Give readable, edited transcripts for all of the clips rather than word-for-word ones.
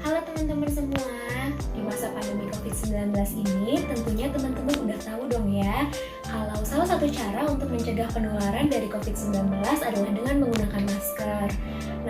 Halo teman-teman semua, di masa pandemi COVID-19 ini tentunya teman-teman udah tahu dong ya kalau salah satu cara untuk mencegah penularan dari COVID-19 adalah dengan menggunakan masker.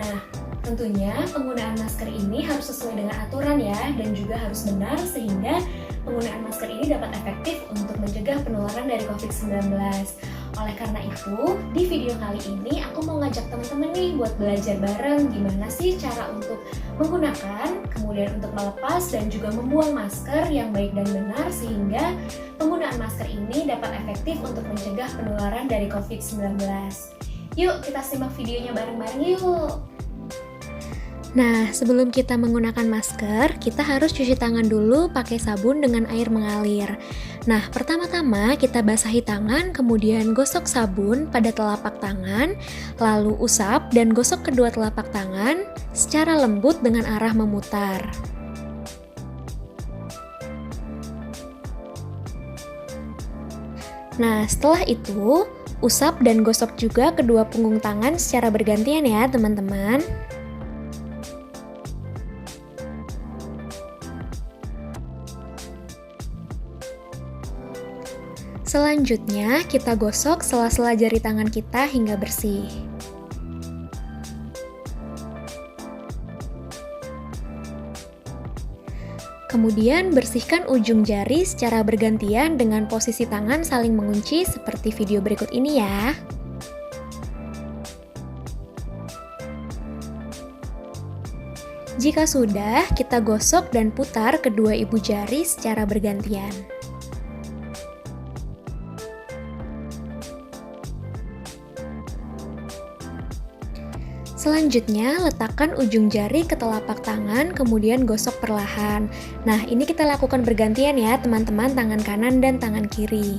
Nah, tentunya penggunaan masker ini harus sesuai dengan aturan ya dan juga harus benar sehingga penggunaan masker ini dapat efektif untuk mencegah penularan dari COVID-19. Oleh karena itu, di video kali ini aku mau ngajak teman-teman nih buat belajar bareng gimana sih cara untuk menggunakan, kemudian untuk melepas dan juga membuang masker yang baik dan benar sehingga penggunaan masker ini dapat efektif untuk mencegah penularan dari COVID-19. Yuk kita simak videonya bareng-bareng yuk! Nah, sebelum kita menggunakan masker, kita harus cuci tangan dulu pakai sabun dengan air mengalir. Nah, pertama-tama kita basahi tangan, kemudian gosok sabun pada telapak tangan, lalu usap dan gosok kedua telapak tangan secara lembut dengan arah memutar. Nah, setelah itu, usap dan gosok juga kedua punggung tangan secara bergantian ya, teman-teman. Selanjutnya, kita gosok sela-sela jari tangan kita hingga bersih. Kemudian, bersihkan ujung jari secara bergantian dengan posisi tangan saling mengunci seperti video berikut ini ya. Jika sudah, kita gosok dan putar kedua ibu jari secara bergantian. Selanjutnya, letakkan ujung jari ke telapak tangan, kemudian gosok perlahan. Nah, ini kita lakukan bergantian ya, teman-teman, tangan kanan dan tangan kiri.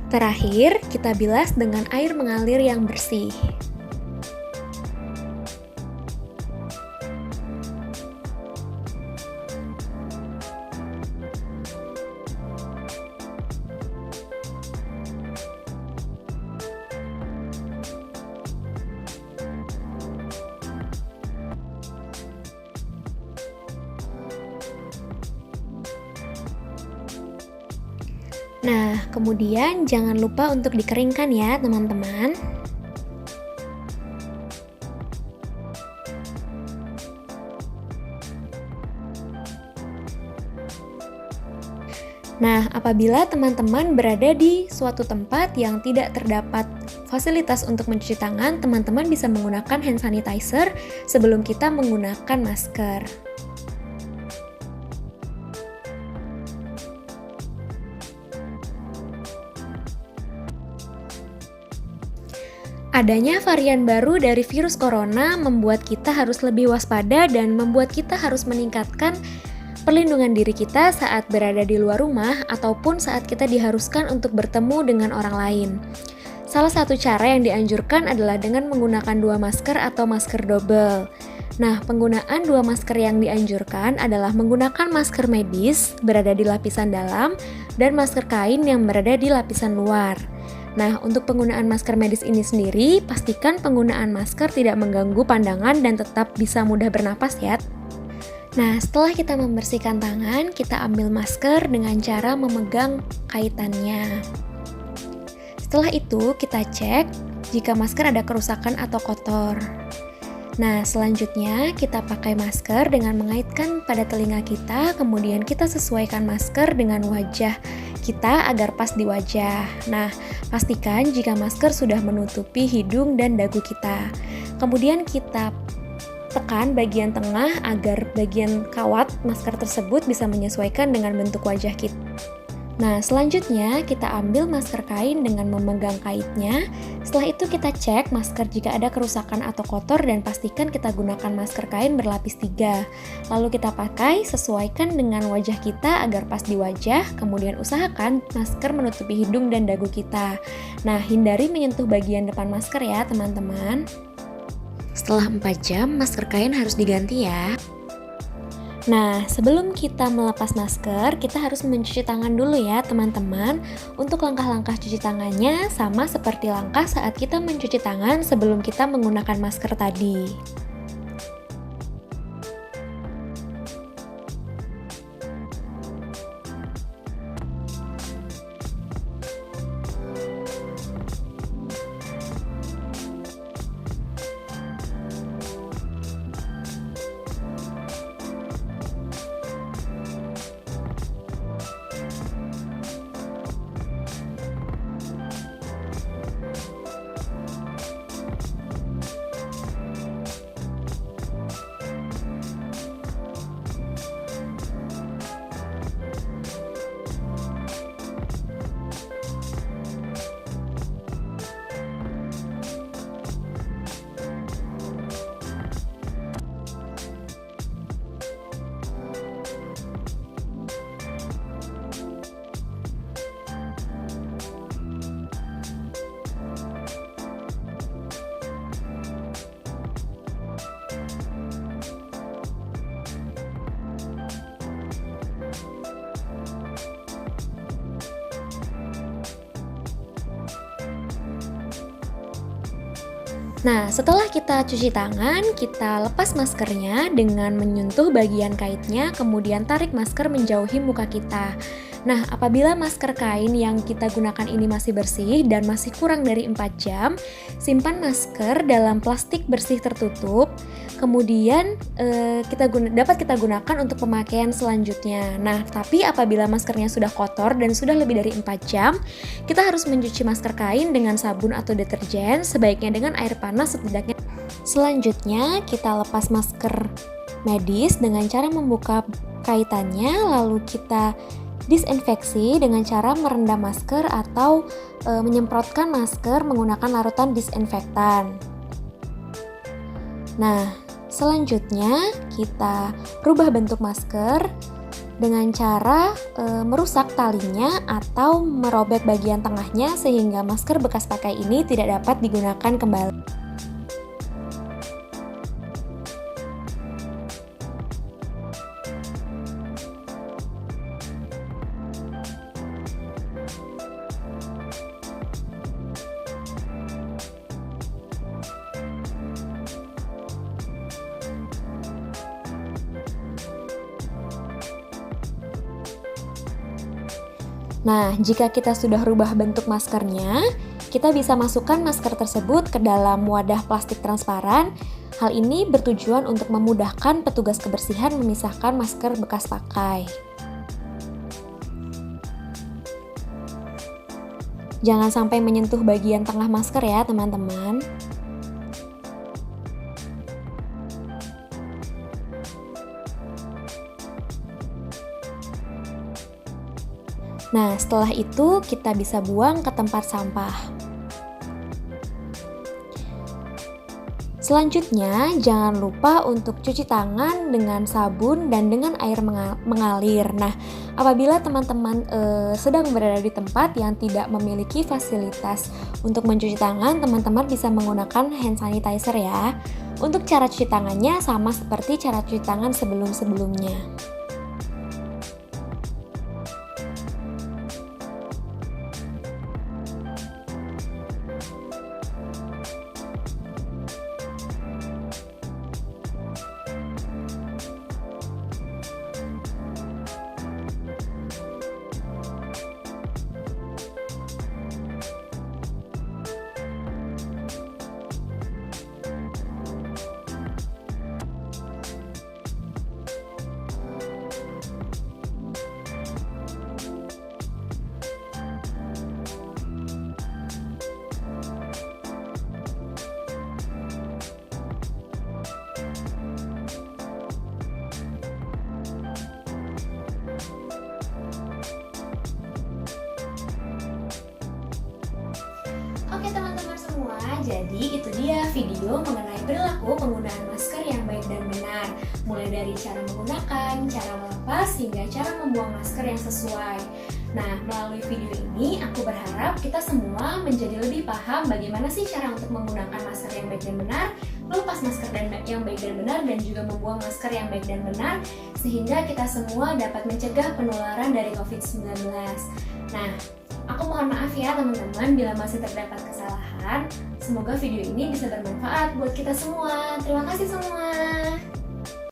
Terakhir, kita bilas dengan air mengalir yang bersih. Nah, kemudian jangan lupa untuk dikeringkan ya, teman-teman. Nah, apabila teman-teman berada di suatu tempat yang tidak terdapat fasilitas untuk mencuci tangan, teman-teman bisa menggunakan hand sanitizer sebelum kita menggunakan masker. Adanya varian baru dari virus corona membuat kita harus lebih waspada dan membuat kita harus meningkatkan perlindungan diri kita saat berada di luar rumah ataupun saat kita diharuskan untuk bertemu dengan orang lain. Salah satu cara yang dianjurkan adalah dengan menggunakan dua masker atau masker double. Nah, penggunaan dua masker yang dianjurkan adalah menggunakan masker medis berada di lapisan dalam dan masker kain yang berada di lapisan luar. Nah, untuk penggunaan masker medis ini sendiri, pastikan penggunaan masker tidak mengganggu pandangan dan tetap bisa mudah bernapas ya. Nah, setelah kita membersihkan tangan, kita ambil masker dengan cara memegang kaitannya. Setelah itu, kita cek jika masker ada kerusakan atau kotor. Nah, selanjutnya kita pakai masker dengan mengaitkan pada telinga kita, kemudian kita sesuaikan masker dengan wajah kita agar pas di wajah. Nah, pastikan jika masker sudah menutupi hidung dan dagu kita. Kemudian kita tekan bagian tengah agar bagian kawat masker tersebut bisa menyesuaikan dengan bentuk wajah kita. Nah, selanjutnya kita ambil masker kain dengan memegang kaitnya. Setelah itu kita cek masker jika ada kerusakan atau kotor dan pastikan kita gunakan masker kain berlapis 3. Lalu kita pakai, sesuaikan dengan wajah kita agar pas di wajah, kemudian usahakan masker menutupi hidung dan dagu kita. Nah, hindari menyentuh bagian depan masker ya, teman-teman. Setelah 4 jam, masker kain harus diganti ya. Nah, sebelum kita melepas masker, kita harus mencuci tangan dulu ya teman-teman. Untuk langkah-langkah cuci tangannya sama seperti langkah saat kita mencuci tangan sebelum kita menggunakan masker tadi. Nah, setelah kita cuci tangan, kita lepas maskernya dengan menyentuh bagian kaitnya, kemudian tarik masker menjauhi muka kita. Nah, apabila masker kain yang kita gunakan ini masih bersih dan masih kurang dari 4 jam, simpan masker dalam plastik bersih tertutup, kemudian dapat kita gunakan untuk pemakaian selanjutnya. Nah, tapi apabila maskernya sudah kotor dan sudah lebih dari 4 jam, kita harus mencuci masker kain dengan sabun atau deterjen, sebaiknya dengan air panas setidaknya. Selanjutnya, kita lepas masker medis dengan cara membuka kaitannya, lalu kita disinfeksi dengan cara merendam masker atau menyemprotkan masker menggunakan larutan disinfektan. Nah, selanjutnya kita rubah bentuk masker dengan cara merusak talinya atau merobek bagian tengahnya sehingga masker bekas pakai ini tidak dapat digunakan kembali. Nah, jika kita sudah rubah bentuk maskernya, kita bisa masukkan masker tersebut ke dalam wadah plastik transparan. Hal ini bertujuan untuk memudahkan petugas kebersihan memisahkan masker bekas pakai. Jangan sampai menyentuh bagian tengah masker ya, teman-teman. Nah, setelah itu kita bisa buang ke tempat sampah. Selanjutnya, jangan lupa untuk cuci tangan dengan sabun dan dengan air mengalir. Nah, apabila teman-teman sedang berada di tempat yang tidak memiliki fasilitas untuk mencuci tangan, teman-teman bisa menggunakan hand sanitizer ya. Untuk cara cuci tangannya sama seperti cara cuci tangan sebelum-sebelumnya. Oke teman-teman semua, jadi itu dia video mengenai perilaku penggunaan masker yang baik dan benar. Mulai dari cara menggunakan, cara melepas, hingga cara membuang masker yang sesuai. Nah, melalui video ini aku berharap kita semua menjadi lebih lebih paham bagaimana sih cara untuk menggunakan masker yang baik dan benar, melepas masker yang baik dan benar, dan juga membuang masker yang baik dan benar, sehingga kita semua dapat mencegah penularan dari COVID-19. Nah, aku mohon maaf ya teman-teman bila masih terdapat kesalahan. Semoga video ini bisa bermanfaat buat kita semua. Terima kasih semua.